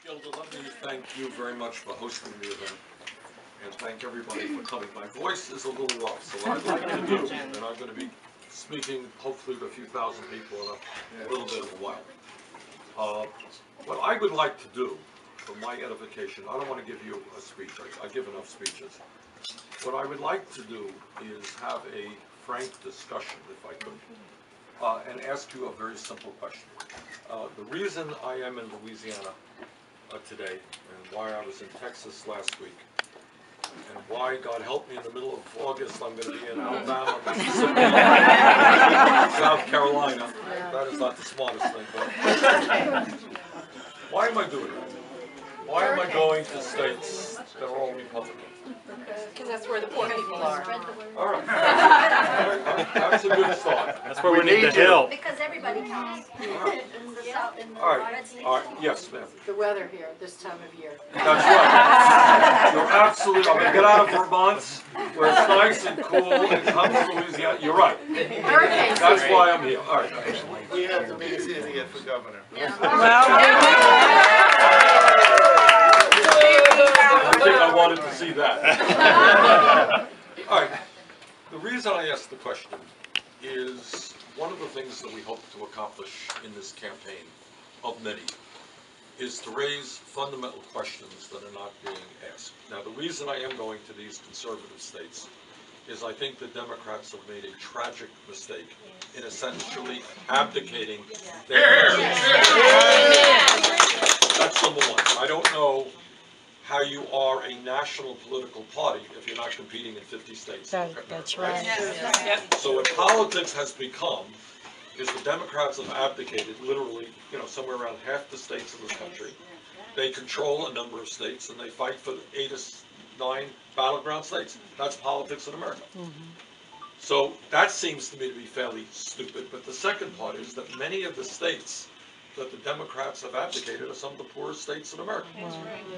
Gilda, let me thank you very much for hosting the event, and thank everybody for coming. My voice is a little rough, so what I'd like to do, and I'm going to be speaking hopefully to a few thousand people in a little bit of a while. What I would like to do, for my edification, I don't want to give you a speech, I give enough speeches. What I would like to do is have a frank discussion, if I could, and ask you a very simple question. The reason I am in Louisiana today, and why I was in Texas last week, and why, God help me, in the middle of August I'm going to be in Alabama, Mississippi, South Carolina. That is not the smartest thing, but why am I doing that? Why am I going to states that are all Republican? Because that's where the poor people are. All right. That's a good start. That's where we need the help. Because everybody counts. All right. Yes, ma'am. The weather here this time of year. That's right. You're absolutely. I'm gonna get out of Vermont, where it's nice and cool, and come to Louisiana. You're right. That's why I'm here. All right. We have the biggest idiot for governor. I think I wanted to see that. All right. The reason I asked the question is one of the things that we hope to accomplish in this campaign, of many, is to raise fundamental questions that are not being asked. Now, the reason I am going to these conservative states is I think the Democrats have made a tragic mistake in essentially abdicating their That's number one. I don't know how you are a national political party if you're not competing in 50 states. That's right. So what politics has become is the Democrats have abdicated literally, somewhere around half the states in this country. They control a number of states and they fight for 8 or 9 battleground states. That's politics in America. So that seems to me to be fairly stupid. But the second part is that many of the states that the Democrats have abdicated are some of the poorest states in America.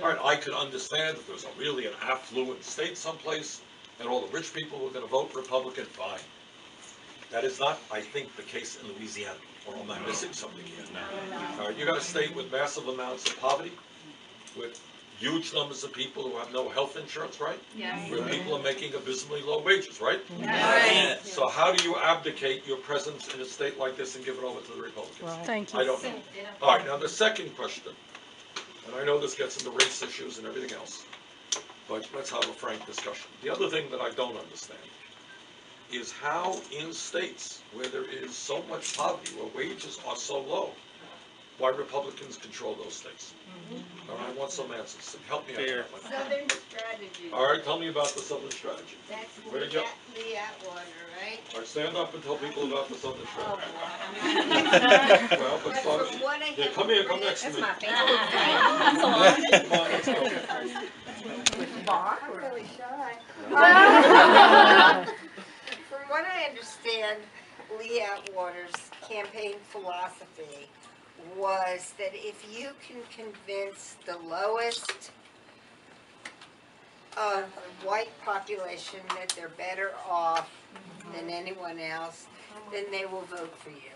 All right, I could understand if there's really an affluent state someplace and all the rich people were going to vote Republican, fine. That is not, I think, the case in Louisiana, or am I missing something here? All right, you got a state with massive amounts of poverty, with huge numbers of people who have no health insurance, right? Yes. Where people are making abysmally low wages, right? Yes. So how do you abdicate your presence in a state like this and give it over to the Republicans? Thank you. I don't know. All right, now the second question, and I know this gets into race issues and everything else, but let's have a frank discussion. The other thing that I don't understand is how in states where there is so much poverty, where wages are so low, why Republicans control those states. All right, I want some answers. Help me out. Southern strategy. All right, tell me about the Southern strategy. That's Where did you? Lee Atwater, right? All right, stand up and tell people about the Southern strategy. Well, but From what I have come here, come next to me. That's my Come on, let's go. I'm really shy. From what I understand, Lee Atwater's campaign philosophy was that if you can convince the lowest of the white population that they're better off than anyone else, then they will vote for you.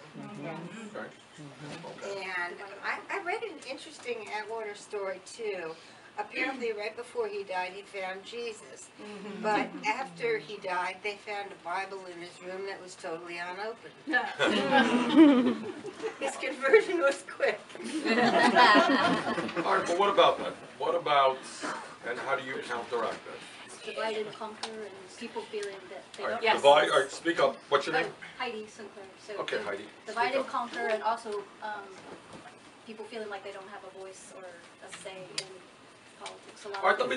And I read an interesting Atwater story too. Apparently right before he died he found Jesus, but after he died they found a Bible in his room that was totally unopened. His conversion was quick. All right, but what about that? What about, and how do you counteract that? Divide and conquer, and people feeling that they All right, don't. divide, all right, speak up. What's your name? Heidi Sinclair. So Okay, Heidi. divide Speak and up. conquer, and also people feeling like they don't have a voice or a say in politics. All right, let me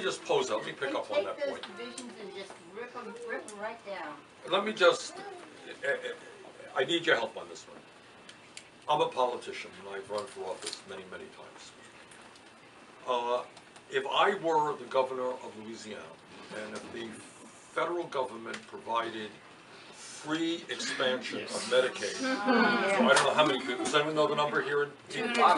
just pose that. Let me pick up on that point. Take those divisions and just rip them right down. Let me just, I need your help on this one. I'm a politician and I've run for office many, many times. If I were the governor of Louisiana and if the federal government provided free expansion of Medicaid, so I don't know how many people, does anyone know the number here? How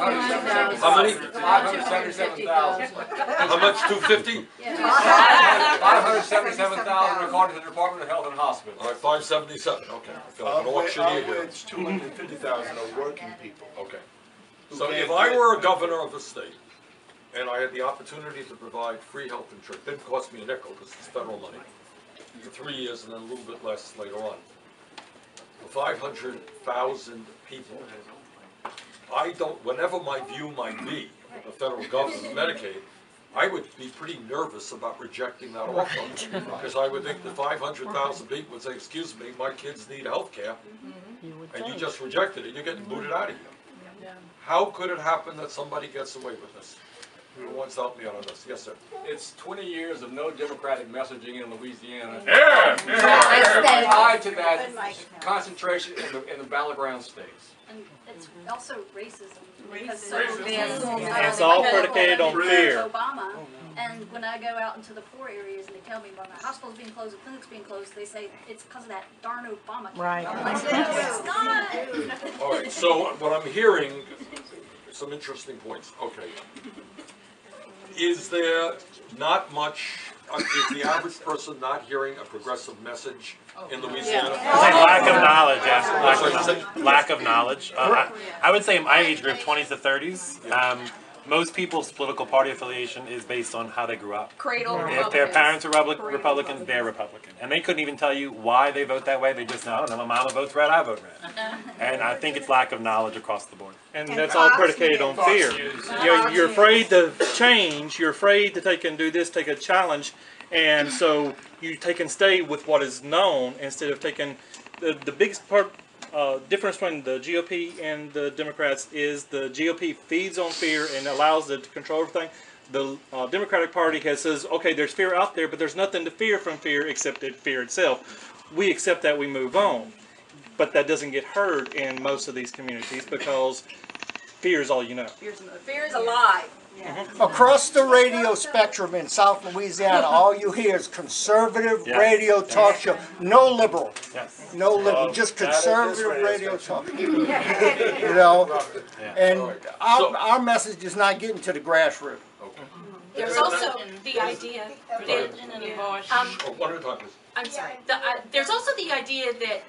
many? 577,000. How much, 250? 577,000 according to the Department of Health and Hospitals. All right, 577, okay. I've got an auctioneer here. Which 250,000 are working people. Okay. So if I were a governor of a state and I had the opportunity to provide free health insurance. It didn't cost me a nickel because it's federal money, for 3 years and then a little bit less later on. For 500,000 people. Whatever my view might be of the federal government, Medicaid, I would be pretty nervous about rejecting that offer, because I would think the 500,000 people would say, excuse me, my kids need health care, and you just rejected it, you're getting booted out of here. How could it happen that somebody gets away with this? Who wants to help me out on this? Yes, sir. It's 20 years of no Democratic messaging in Louisiana. Tied to that concentration in the battleground states. And it's also racism. Because It's all predicated on fear. Obama, and when I go out into the poor areas and they tell me, well, my hospital's being closed, the clinic's being closed, they say it's because of that darn Obama. Right. I'm like, no, it's not. All right, so what I'm hearing, some interesting points. Okay. Is there not much, is the average person not hearing a progressive message in Louisiana? Lack of knowledge, yes. Lack of knowledge. I would say in my age group, 20s to 30s, most people's political party affiliation is based on how they grew up. If their parents are Republicans, they're Republican. And they couldn't even tell you why they vote that way. They just know, I don't know, my mama votes red, I vote red. And I think it's lack of knowledge across the board. And that's all predicated on fear. You're afraid to change, you're afraid to take and do this, take a challenge, and so you take and stay with what is known instead of taking the biggest difference between the GOP and the Democrats is the GOP feeds on fear and allows it to control everything. The Democratic Party says, okay, there's fear out there, but there's nothing to fear from fear except fear itself. We accept that, we move on. But that doesn't get heard in most of these communities because fear is all you know. Fear is a lie. Across the radio spectrum in South Louisiana, all you hear is conservative radio talk show. No liberal. Yes. No liberal, just conservative radio talk. You know? And our message is not getting to the grassroots. There's also the idea that, One at a time, please. I'm sorry, there's also the idea that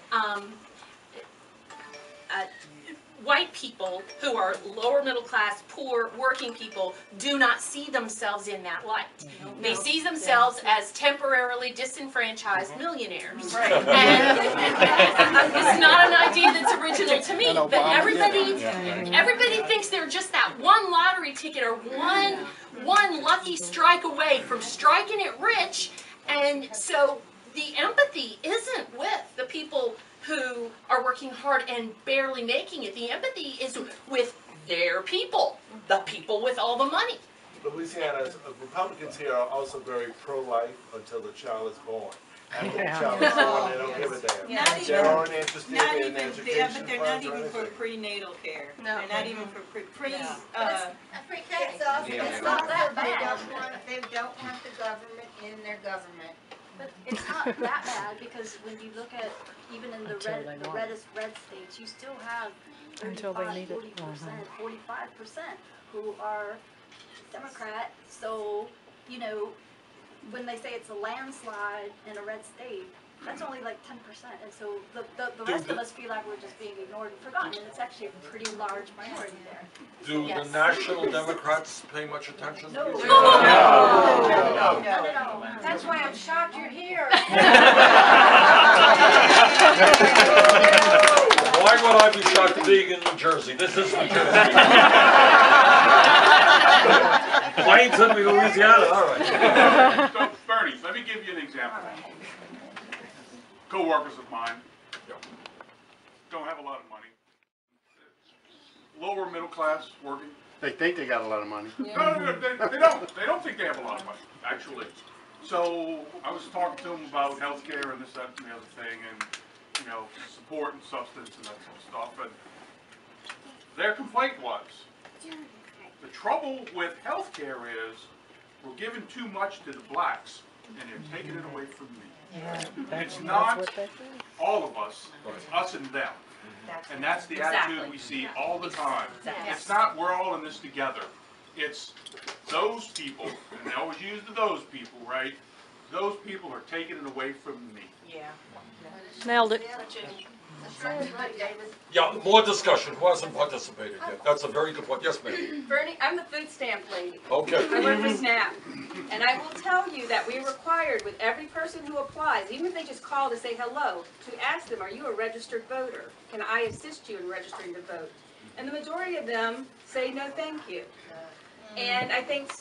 white people who are lower middle class, poor, working people do not see themselves in that light. They see themselves as temporarily disenfranchised millionaires. And it's not an idea that's original to me, but everybody thinks they're just that one lottery ticket or one lucky strike away from striking it rich, and so the empathy isn't with the people who are working hard and barely making it. The empathy is with their people, the people with all the money. Louisiana's Republicans here are also very pro-life until the child is born. After the child is born, they don't give a damn. They aren't interested in education but they're not even for prenatal care. No. They're not even for pre-K. It's not that bad. They don't want the government in their government. But it's not that bad because when you look at even in the reddest red states, you still have 35, 40%, 45% who are Democrat. So, you know, when they say it's a landslide in a red state, that's only like 10%. And so the rest of us feel like we're just being ignored and forgotten. And it's actually a pretty large minority there. Do the national Democrats pay much attention to these? No. That's why I'm shocked you're here. Why would I be shocked to being in New Jersey? This is New Jersey. Plainton, Louisiana, all right. So, Bernie, let me give you an example. Co-workers of mine don't have a lot of money. Lower middle class working. They think they got a lot of money. No, they don't. They don't think they have a lot of money, actually. So I was talking to them about health care and this, that, and the other thing, and you know, support and substance and that sort of stuff. And their complaint was, the trouble with health care is we're giving too much to the blacks, and they're taking it away from me. It's not all of us, it's us and them. And that's the attitude we see all the time. It's not we're all in this together. It's those people, and they always use the those people, right? Those people are taking it away from me. Nailed it. Yeah, more discussion. Who hasn't participated yet? That's a very good point. Yes, ma'am. Bernie, I'm the food stamp lady. Okay. I work for SNAP. And I will tell you that we're required with every person who applies, even if they just call to say hello, to ask them, are you a registered voter? Can I assist you in registering to vote? And the majority of them say, no, thank you. And I think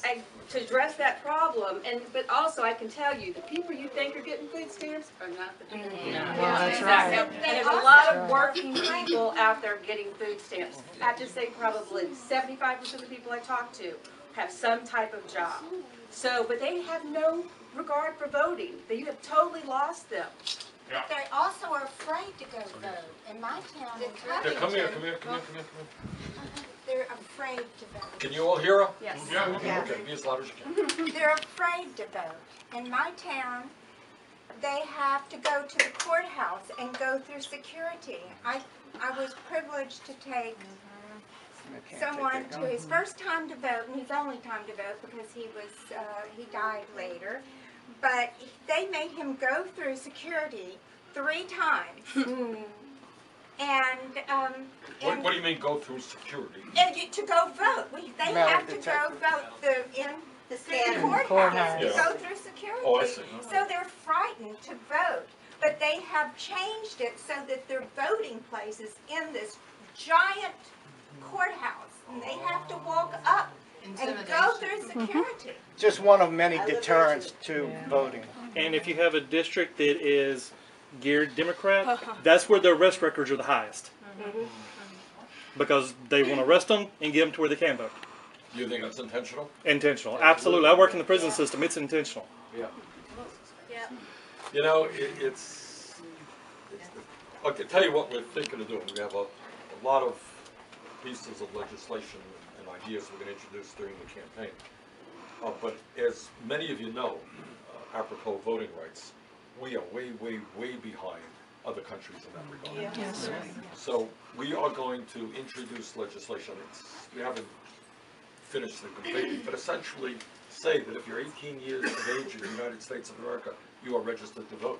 to address that problem, but also I can tell you, the people you think are getting food stamps are not the people. That's right. And there's a lot of working people out there getting food stamps. I have to say probably 75% of the people I talk to have some type of job. So, but they have no regard for voting. You have totally lost them. But they also are afraid to go vote. In my town, in Covington, Come here. they're afraid to vote. Can you all hear her? Yes. Yeah. Okay, be as loud as you can. They're afraid to vote. In my town, they have to go to the courthouse and go through security. I was privileged to take someone to his first time to vote, and his only time to vote because he died later. But they made him go through security 3 times. What do you mean go through security? To go vote. They have to go vote in the city courthouse to go through security. Oh, I see. So they're frightened to vote. But they have changed it so that their voting place is in this giant courthouse. And they have to walk up and go through security. Just one of many deterrents to voting. And if you have a district that is geared Democrat, that's where their arrest records are the highest. Because they want to arrest them and get them to where they can vote. You think that's intentional? Intentional, absolutely. I work in the prison system, it's intentional. Yeah. You know, I can tell you what we're thinking of doing. We have a lot of pieces of legislation and ideas we're going to introduce during the campaign. But as many of you know, apropos voting rights, we are way, way, way behind other countries in that regard. Yes. So we are going to introduce legislation. We haven't finished it completely, but essentially say that if you're 18 years of age in the United States of America, you are registered to vote.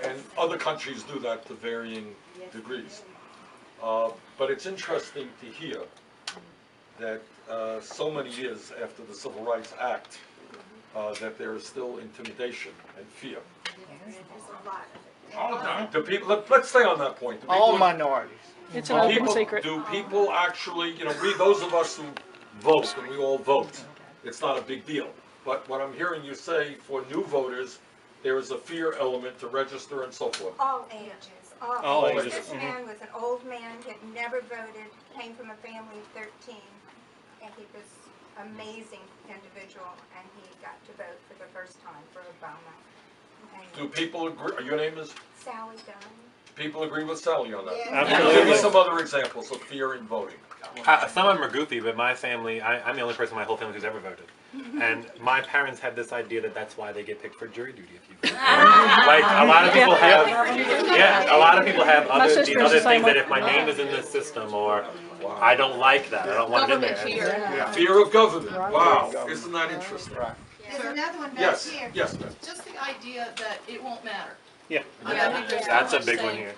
And other countries do that to varying degrees. But it's interesting to hear that so many years after the Civil Rights Act, that there is still intimidation and fear. All the time. Do people? Let's stay on that point. All minorities. It's an open secret. Do people actually, those of us who vote, and we all vote, it's not a big deal. But what I'm hearing you say, for new voters, there is a fear element to register and so forth. All ages. All ages. This man was an old man, had never voted, came from a family of 13, and he was an amazing individual, and he got to vote for the first time for Obama. Do people agree? Your name is? Sally Dunn. People agree with Sally on that? Absolutely. Give me some other examples of fear in voting. Some of them are goofy, but my family, I'm the only person in my whole family who's ever voted. And my parents had this idea that that's why they get picked for jury duty if you vote. Like, a lot of people have, a lot of people have these other things that if my name is in this system, or I don't like that, I don't want it in there. Fear of government. Wow. Isn't that interesting? There's another one back Yes. here. Yes, ma'am. Just the idea that it won't matter. Yeah. That's a big one here.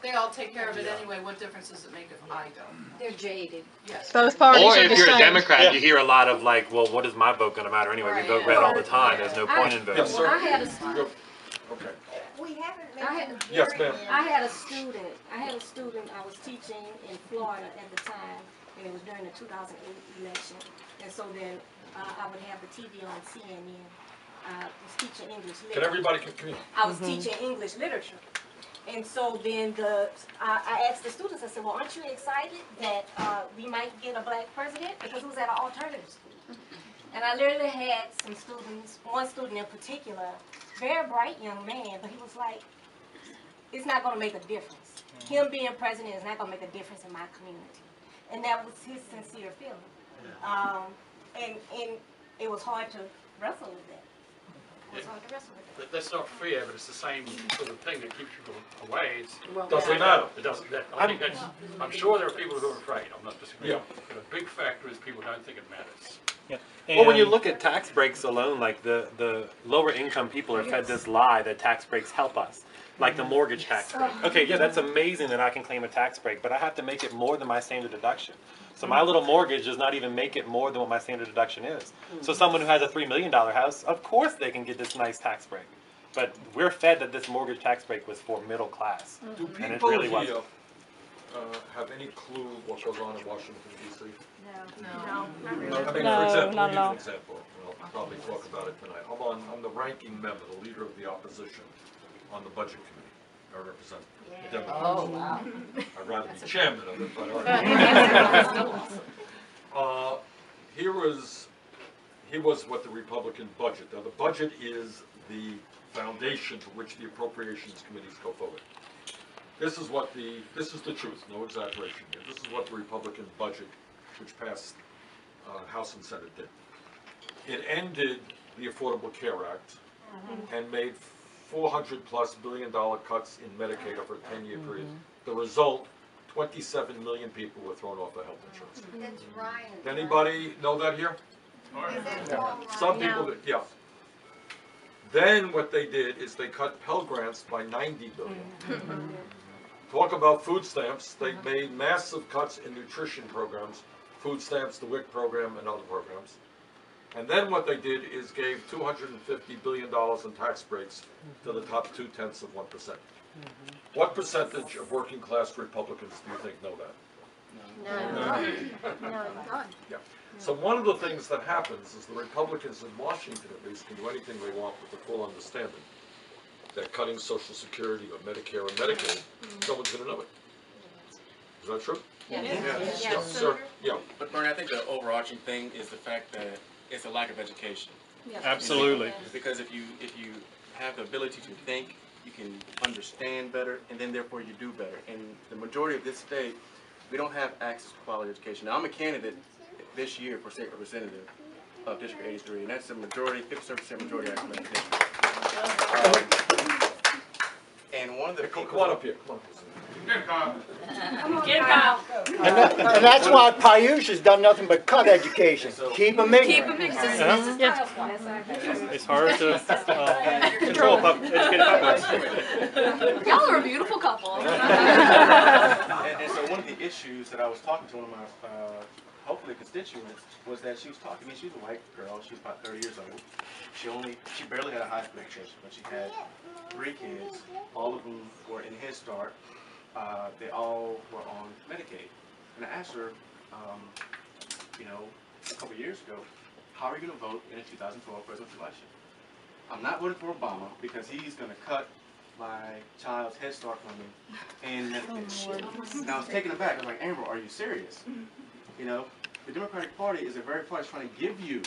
They all take care of it anyway, what difference does it make if I go? They're jaded. Yes. Both parties Or are if the you're a same. Democrat, you hear a lot of like, well, what is my vote going to matter anyway? We vote red all the time. There's no point in voting. Yes, sir. I had a student. Okay. We haven't I mentioned had- Yes, ma'am. I had a student I was teaching in Florida at the time, and it was during the 2008 election. And so then I would have the TV on CNN. I was teaching English literature. Can everybody come in? I was teaching English literature. And so then I asked the students, I said, well, aren't you excited that we might get a black president? Because it was at an alternative school. And I literally had some students, one student in particular, very bright young man, but he was like, it's not going to make a difference. Him being president is not going to make a difference in my community. And that was his sincere feeling. And it was hard to wrestle with that. It was hard to wrestle with that. That's not fear, but it's the same sort of thing that keeps you away. Doesn't matter. It doesn't. I think I'm sure there are people who are afraid. I'm not disagreeing. Yeah. But a big factor is people don't think it matters. Yeah. Well, when you And- look at tax breaks alone, like the lower income people are fed this lie that tax breaks help us. Like the mortgage tax break. Okay, yeah, that's amazing that I can claim a tax break, but I have to make it more than my standard deduction. So my little mortgage does not even make it more than what my standard deduction is. So someone who has a $3 million house, of course they can get this nice tax break. But we're fed that this mortgage tax break was for middle class. Do And it people really here wasn't. have any clue what goes on in Washington D.C.? No, not really. I mean, No, for example, not I'll give at you all. an example. I'll probably talk about it tonight. I'm the ranking member, the leader of the opposition on the budget committee. I represent Democrats. Oh, wow. I'd rather be chairman of it, but here was what the Republican budget. Now, the budget is the foundation to which the appropriations committees go forward. This is the truth, no exaggeration here. This is what the Republican budget, which passed House and Senate, did. It ended the Affordable Care Act and made $400+ billion cuts in Medicaid over a 10-year period. The result, 27 million people were thrown off of health insurance. That's Ryan. Anybody know that here? Is that Paul Some Ryan? people did, yeah. Then what they did is they cut Pell Grants by $90 billion. Talk about food stamps, they made massive cuts in nutrition programs, food stamps, the WIC program, and other programs. And then what they did is gave $250 billion in tax breaks to the top 0.2%. What percentage of working class Republicans do you think know that? No, none. Yeah. So one of the things that happens is the Republicans in Washington at least can do anything they want with the full understanding that cutting Social Security or Medicare or Medicaid, no one's going to know it. Is that true? Yes. Yeah, sir. Yeah. But Bernie, I think the overarching thing is the fact that it's a lack of education. Absolutely. Because if you have the ability to think, you can understand better, and then therefore you do better. And the majority of this state, we don't have access to quality education. Now I'm a candidate this year for state representative of District 83, and that's a majority, 57% majority African American district. And one of the people. Come on up here. Come on. Get Kyle. And that's why Paiush has done nothing but cut education. Keep them ignorant. It's hard to control educated populace. Y'all are a beautiful couple. And so one of the issues that I was talking to one of my, hopefully constituents, was that she was talking to me. She's a white girl. She was about 30 years old. She barely had a high school education, but she had 3 kids. All of them were in Head Start. They all were on Medicaid. And I asked her, a couple years ago, how are you going to vote in a 2012 presidential election? I'm not voting for Obama because he's going to cut my child's Head Start funding and Medicaid. And I was taken aback. I was like, Amber, are you serious? The Democratic Party is a very party trying to give you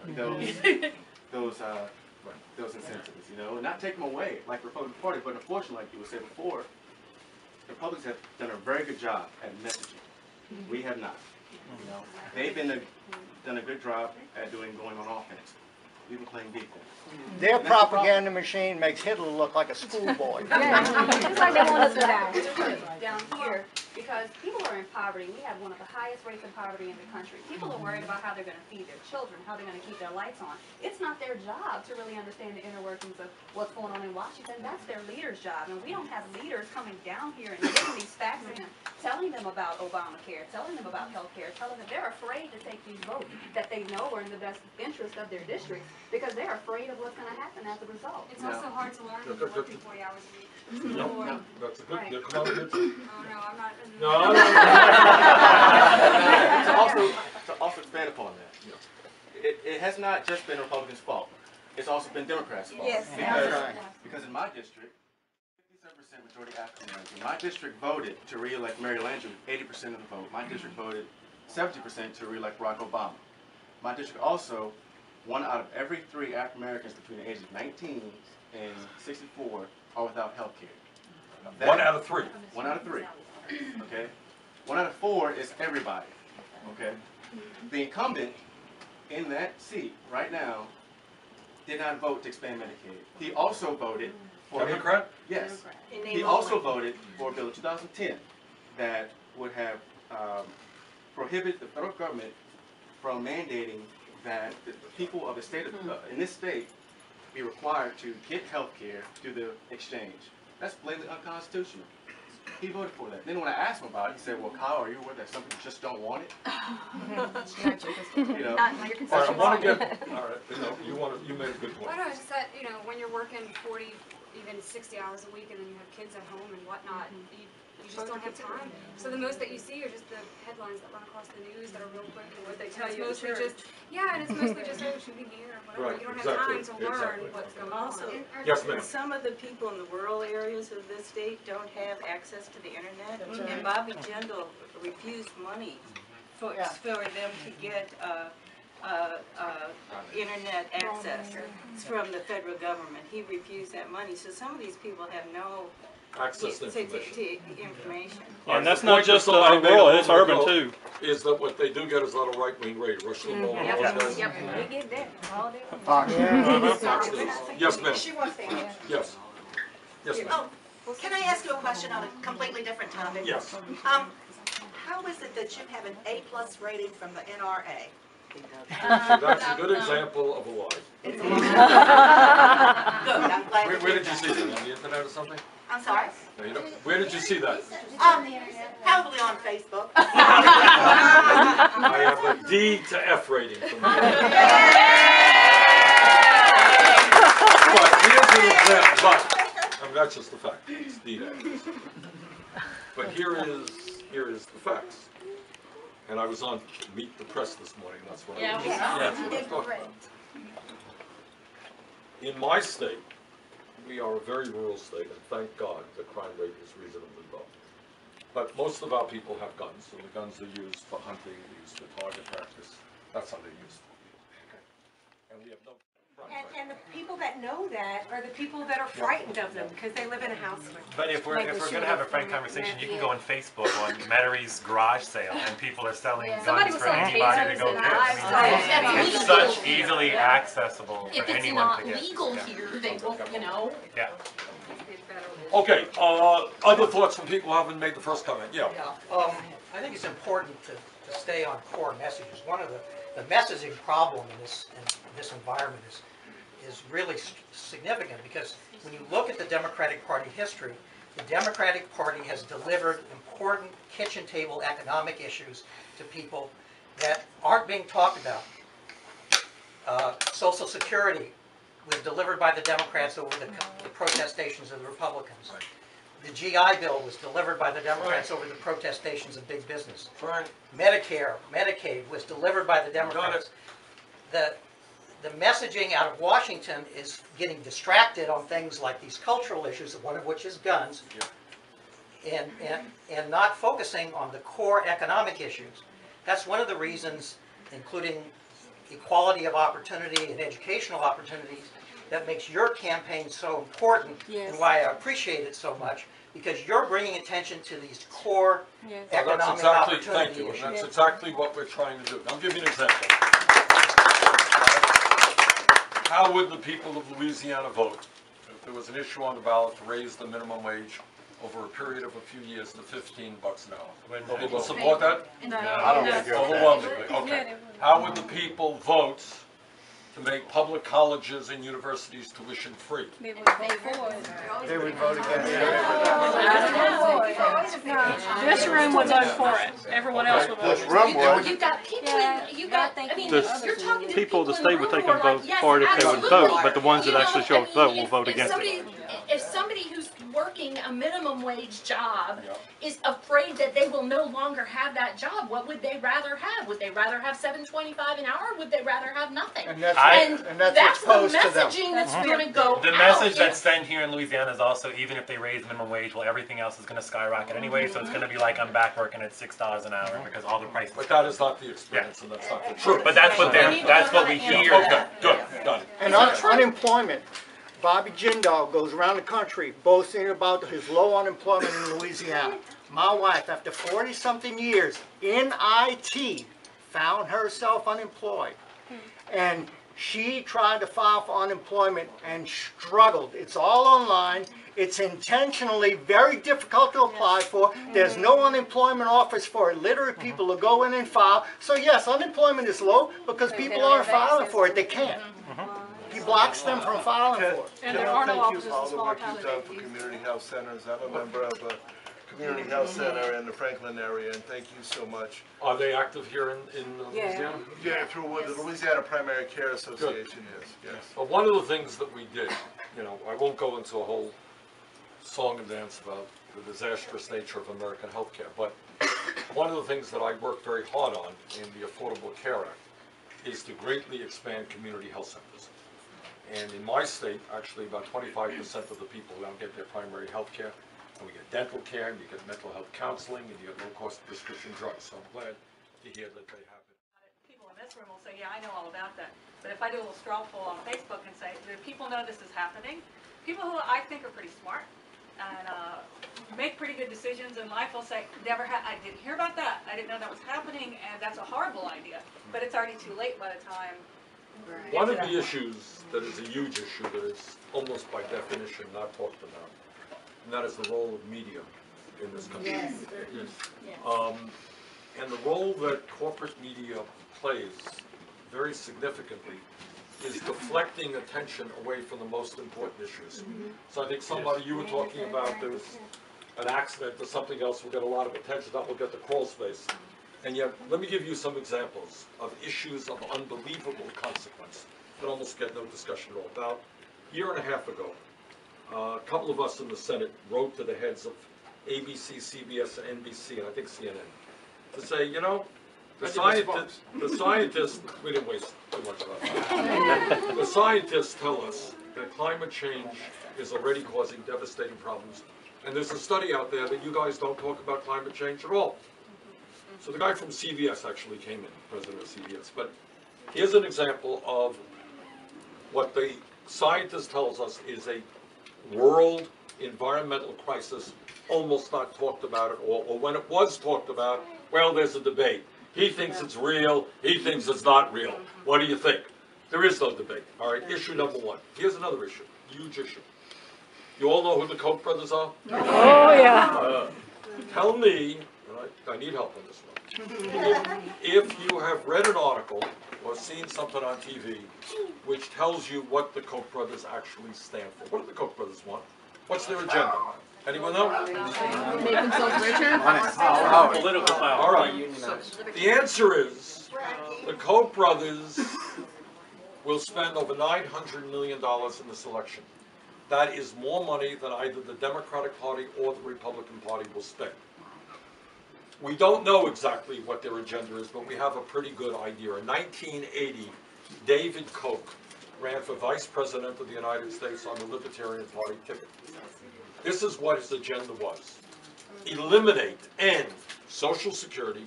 those incentives, not take them away like the Republican Party, but unfortunately, like you would say before, the Republicans have done a very good job at messaging. We have not. They've done a good job at going on offense. We've been playing defense. Their propaganda machine makes Hitler look like a schoolboy. It's like they want us down here because people are in poverty. We have one of the highest rates of poverty in the country. People are worried about how they're going to feed their children, how they're going to keep their lights on. It's not their job to really understand the inner workings of what's going on in Washington. That's their leaders' job. And we don't have leaders coming down here and giving these facts to them, telling them about Obamacare, telling them about health care, telling them they're afraid to take these votes that they know are in the best interest of their districts because they're afraid of what's going to happen as a result. It's also hard to learn when you're working 40 hours a week. No, that's a good. Right. Yeah, come on, good. Oh no, I'm not. No. To also expand upon that, it has not just been Republicans' fault. It's also been Democrats' fault. Yes. Because in my district, 57% majority African American. My district voted to re-elect Mary Landrieu, 80% of the vote. My district voted 70% to re-elect Barack Obama. My district also, 1 out of every 3 African Americans between the ages of 19 and 64 are without health care. 1 out of 3. 1 out of 3. Okay? 1 out of 4 is everybody. Okay? The incumbent in that seat right now did not vote to expand Medicaid. He also voted for Democrat? Yes. He also voted for a bill in 2010 that would have prohibited the federal government from mandating that the people of the state, in this state, be required to get health care through the exchange. That's blatantly unconstitutional. He voted for that. Then when I asked him about it, he said, well, Kyle, are you aware that some people just don't want it? You know? All right, I want to get, all right, you made a good point. Well, no, it's that, when you're working 40, even 60 hours a week and then you have kids at home and whatnot, and you just don't have time. So the most that you see are just the headlines that run across the news that are real quick and what they tell you. It's mostly just, and it's mostly just, shooting here or whatever. Right, You don't have time to learn what's going on. Also, Yes, ma'am. some of the people in the rural areas of this state don't have access to the internet. And Bobby Jindal refused money for them to get internet access from the federal government. He refused that money. So some of these people have no Access to information. And that's not just rural, it's urban too. Is that what they do get is a lot of right-wing radio, Rush Limbaugh and all those guys? Yep, we get that all day. Fox. Yes, ma'am. She wants to answer. Yes. Yes, ma'am. Oh, can I ask you a question on a completely different topic? Yes. How is it that you have an A+ rating from the NRA? That's a good example of a lie. It's a lie. Good, I'm glad. Where did you see that? On the internet or something? I'm sorry? No, you don't. Where did you see that? Probably on Facebook. I have a D to F rating from the But here's an example. But that's just the fact. It's D to F. But here is the facts. And I was on Meet the Press this morning. That's what I was talking about. In my state, we are a very rural state, and thank God the crime rate is reasonably low. But most of our people have guns, and the guns are used for hunting, used for target practice. That's how they're used. And we have no. And the people that know that are the people that are frightened of them because they live in a house. But if we're going to have a frank conversation, you can go on Facebook on Metairee's garage sale, and people are selling guns for anybody to go get. It's such easily accessible for anyone to get. If it's not legal here, they won't, Yeah. Okay, other thoughts from people who haven't made the first comment? Yeah. I think it's important to stay on core messages. One of the messaging problem in this environment is really significant, because when you look at the Democratic Party history, the Democratic Party has delivered important kitchen table economic issues to people that aren't being talked about. Social Security was delivered by the Democrats over the protestations of the Republicans. Right. The GI Bill was delivered by the Democrats over the protestations of big business. Right. Medicare, Medicaid was delivered by the Democrats. The messaging out of Washington is getting distracted on things like these cultural issues, one of which is guns, and not focusing on the core economic issues. That's one of the reasons, including equality of opportunity and educational opportunities, that makes your campaign so important, and why I appreciate it so much, because you're bringing attention to these core economic opportunity thank you, and that's exactly what we're trying to do. I'll give you an example. How would the people of Louisiana vote if there was an issue on the ballot to raise the minimum wage over a period of a few years to $15 an hour? People support that? No, I don't think you're overwhelmingly. Okay. How would the people vote to make public colleges and universities tuition free? They would vote against it. This room would vote for it. Everyone else would vote for it. You've got people, you're talking to people, the state would take who are and like, vote yes, for it if they would absolutely. vote, but the ones that actually show up vote will vote against it. If somebody who's working a minimum wage job is afraid that they will no longer have that job, what would they rather have? Would they rather have $7.25 an hour? Or would they rather have nothing? And that's the what's posed to them. messaging that's going to go The out. message that's sent here in Louisiana is also, even if they raise minimum wage, well, everything else is going to skyrocket anyway, so it's going to be like I'm back working at $6 an hour because all the prices. But that is not the experience, and that's not the truth. But that's what we hear. Okay, good, got it. And unemployment. Bobby Jindal goes around the country boasting about his low unemployment in Louisiana. My wife, after 40-something years in IT, found herself unemployed. And she tried to file for unemployment and struggled. It's all online. It's intentionally very difficult to apply for. There's no unemployment office for illiterate people to go in and file. So yes, unemployment is low because people aren't filing for it. They can't. He blocks them from filing for it. And there are no offices in small towns. Thank you all the work you've done for community health centers. I'm a member of a community health center in the Franklin area, and thank you so much. Are they active here in Louisiana? Yeah, through the Louisiana Primary Care Association, yes. Well, one of the things that we did, you know, I won't go into a whole song and dance about the disastrous nature of American healthcare, but one of the things that I worked very hard on in the Affordable Care Act is to greatly expand community health centers. And in my state, actually about 25% of the people now get their primary health care, and we get dental care, and you get mental health counseling, and you get low-cost prescription drugs. So I'm glad to hear that they happen. People in this room will say, yeah, I know all about that. But if I do a little straw poll on Facebook and say, do people know this is happening? People who I think are pretty smart and make pretty good decisions in life will say, I didn't hear about that. I didn't know that was happening, and that's a horrible idea. But it's already too late by the time. One of the issues that is a huge issue that is almost by definition not talked about, and that is the role of media in this country. Yes. And the role that corporate media plays very significantly is deflecting attention away from the most important issues. So I think somebody, you were talking about, there's an accident or something else will get a lot of attention, that will get the crawl space. And yet, let me give you some examples of issues of unbelievable consequence that almost get no discussion at all. About a year and a half ago, a couple of us in the Senate wrote to the heads of ABC, CBS, and NBC, and I think CNN, to say, you know, the scientists, we didn't waste too much of that time. The scientists tell us that climate change is already causing devastating problems. And there's a study out there that you guys don't talk about climate change at all. So the guy from CBS actually came in, president of CBS. But here's an example of what the scientist tells us is a world environmental crisis, almost not talked about at all. Or when it was talked about, well, there's a debate. He thinks it's real, he thinks it's not real. What do you think? There is no debate. All right, issue number one. Here's another issue, huge issue. You all know who the Koch brothers are? Oh, yeah. Tell me, I need help on this one. If you have read an article or seen something on TV which tells you what the Koch brothers actually stand for. What do the Koch brothers want? What's their agenda? Anyone know? Make themselves richer? Political power. All right. The answer is the Koch brothers will spend over $900 million in this election. That is more money than either the Democratic Party or the Republican Party will spend. We don't know exactly what their agenda is, but we have a pretty good idea. In 1980, David Koch ran for Vice President of the United States on the Libertarian Party ticket. This is what his agenda was. Eliminate, end Social Security,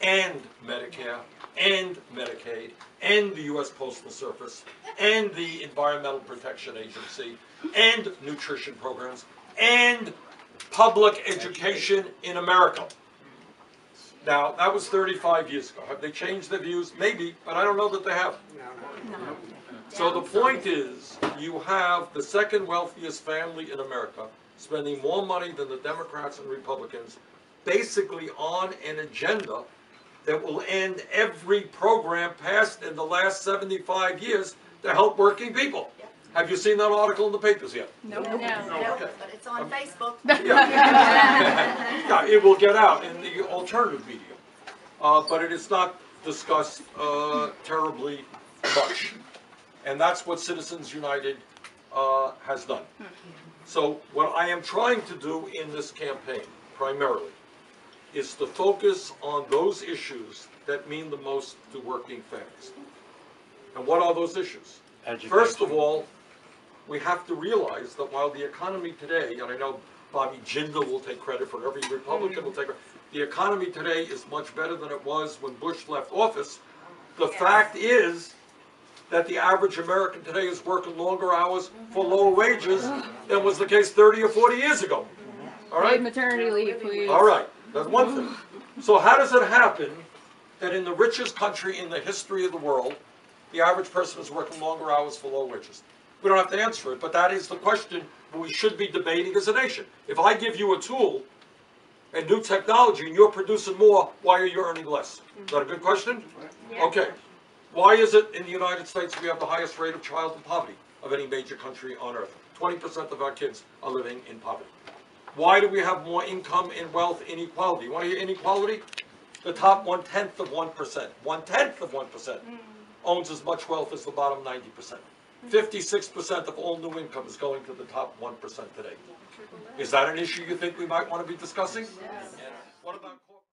end Medicare, end Medicaid, end the U.S. Postal Service, end the Environmental Protection Agency, end nutrition programs, end public education in America. Now, that was 35 years ago. Have they changed their views? Maybe, but I don't know that they have. So the point is, you have the second wealthiest family in America spending more money than the Democrats and Republicans, basically on an agenda that will end every program passed in the last 75 years to help working people. Have you seen that article in the papers yet? No, Okay. but it's on Facebook. Yeah, it will get out in the alternative media, but it is not discussed terribly much. And that's what Citizens United has done. So what I am trying to do in this campaign, primarily, is to focus on those issues that mean the most to working families. And what are those issues? Education. First of all, we have to realize that while the economy today, and I know Bobby Jindal will take credit for every Republican will take credit, the economy today is much better than it was when Bush left office. The fact is that the average American today is working longer hours for lower wages than was the case 30 or 40 years ago. All right? Paid maternity leave, please. All right, that's one thing. So how does it happen that in the richest country in the history of the world, the average person is working longer hours for low wages? We don't have to answer it, but that is the question we should be debating as a nation. If I give you a tool and new technology and you're producing more, why are you earning less? Is that a good question? Yeah. Okay. Why is it in the United States we have the highest rate of child poverty of any major country on earth? 20% of our kids are living in poverty. Why do we have more income and wealth inequality? You want to hear inequality? The top 1/10 of 1%, 1/10 of 1% owns as much wealth as the bottom 90%. 56% of all new income is going to the top 1% today. Is that an issue you think we might want to be discussing? Yes. What about